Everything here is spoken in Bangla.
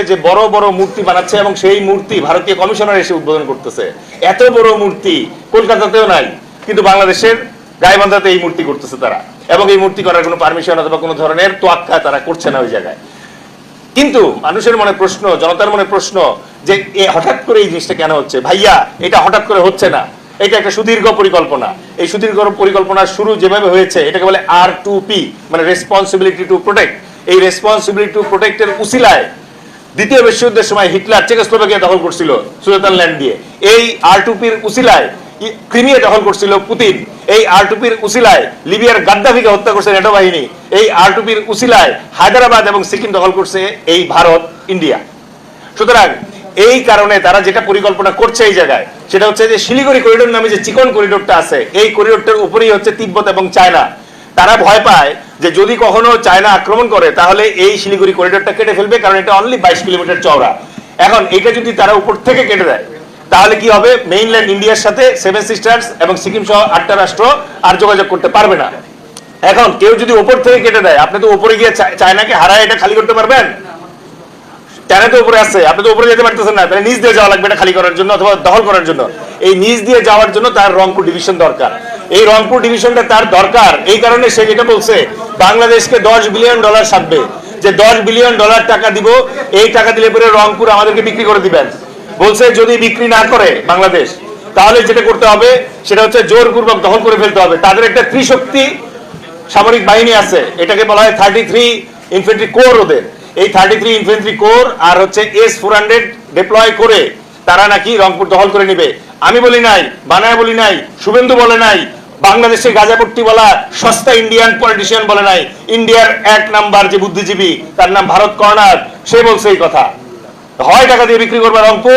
যে বড় বড় মূর্তি বানাচ্ছে এবং সেই মূর্তি ভারতীয় কমিশনার এসে উদ্বোধন করতেছে। এত বড় মূর্তি কলকাতাতেও নাই, কিন্তু বাংলাদেশের গাইবান্ধাতে এই মূর্তি করতেছে তারা, এবং এই মূর্তি করার কোনো পারমিশন অথবা কোনো ধরনের তোয়াক্কা তারা করছে না ওই জায়গায়। কিন্তু মানুষের মনে প্রশ্ন, জনতার মনে প্রশ্ন যে হঠাৎ করে এই জিনিসটা কেন হচ্ছে? ভাইয়া, এটা হঠাৎ করে হচ্ছে না, এটা একটা সুদীর্ঘ পরিকল্পনা। এই সুদীর্ঘ পরিকল্পনার শুরু যেভাবে হয়েছে, এটাকে বলে R2P, মানে রেসপন্সিবিলিটি টু প্রোটেক্ট। এই রেসপন্সিবিলিটি টু প্রোটেক্টের উসিলায় দ্বিতীয় বিশ্বযুদ্ধের সময় হিটলার চেকোস্লোভাকিয়া দখল করছিল সুদেটানল্যান্ড দিয়ে। এই R2Pর উসিলায় ক্রিমিয়া দখল করছিল পুতিন। এই R2Pর উসিলায় লিবিয়ার গাদ্দাফিকে হত্যা করছে নেটো বাহিনী। এই R2Pর উসিলায় হায়দ্রাবাদ এবং সিকিম দখল করছে এই ভারত, ইন্ডিয়া। সুতরাং এই কারণে তারা যেটা পরিকল্পনা করছে এই জায়গায়, সেটা হচ্ছে যে শিলিগুড়ি করিডোর নামে যে চিকন করিডোরটা আছে, এই করিডোরটার উপরেই হচ্ছে তিব্বত এবং চায়না। তারা ভয় পায় যে যদি কখনো চায়না আক্রমণ করে তাহলে এই শিলিগুড়ি করিডোরটা কেটে ফেলবে, কারণ এটা অনলি 22 কিলোমিটার চওড়া। এখন এটা যদি তারা উপর থেকে কেটে দেয় তাহলে কি হবে? মেইনল্যান্ড ইন্ডিয়ার সাথে সেভেন সিস্টার্স এবং সিকিম সহ 8টা রাষ্ট্র আর যোগাযোগ করতে পারবে না। এখন কেউ যদি উপর থেকে কেটে দেয়, আপনি তো উপরে গিয়ে চায়নাকে হারায় এটা খালি করতে পারবেন? চায়না তো উপরে আছে, আপনি তো উপরে যেতে পারতেছেন না, তাহলে নিচ দিয়ে যাওয়া লাগবে এটা খালি করার জন্য অথবা দখল করার জন্য। এই নিচ দিয়ে যাওয়ার জন্য তার রংপুর ডিভিশন দরকার। এই রংপুর ডিভিশনটা তার দরকার এই কারণে সে যেটা বলছে, বাংলাদেশকে $10 বিলিয়ন সাধবে, যে $10 বিলিয়ন টাকা দিব, এই টাকা দিলে পরে রংপুর আমাদেরকে বিক্রি করে দিবেন। বলছে যদি বিক্রি না করে বাংলাদেশ, তাহলে যেটা করতে হবে সেটা হচ্ছে জোরপূর্বক দখল করে ফেলতে হবে। তাদের একটা ত্রিশক্তি সামরিক বাহিনী আছে, এটাকে বলা হয় 33 ইনফ্যান্ট্রি কোর। ওদের এই 33 ইনফ্যান্ট্রি কোর আর হচ্ছে S-400 ডিপ্লয় করে তারা নাকি রংপুর দখল করে নিবে। আমি বলি নাই, বানায় বলি নাই, শুভেন্দু বলে নাই, বাংলাদেশের গাজাপট্টি বলা সস্তা ইন্ডিয়ান পলিটিশিয়ান বলে নাই, ইন্ডিয়ার 1 নাম্বার যে বুদ্ধিজীবী তার নাম ভারত কর্নার, সে বলছে এই কথা। হয় টাকা দিয়ে বিক্রি করবে রংপুর,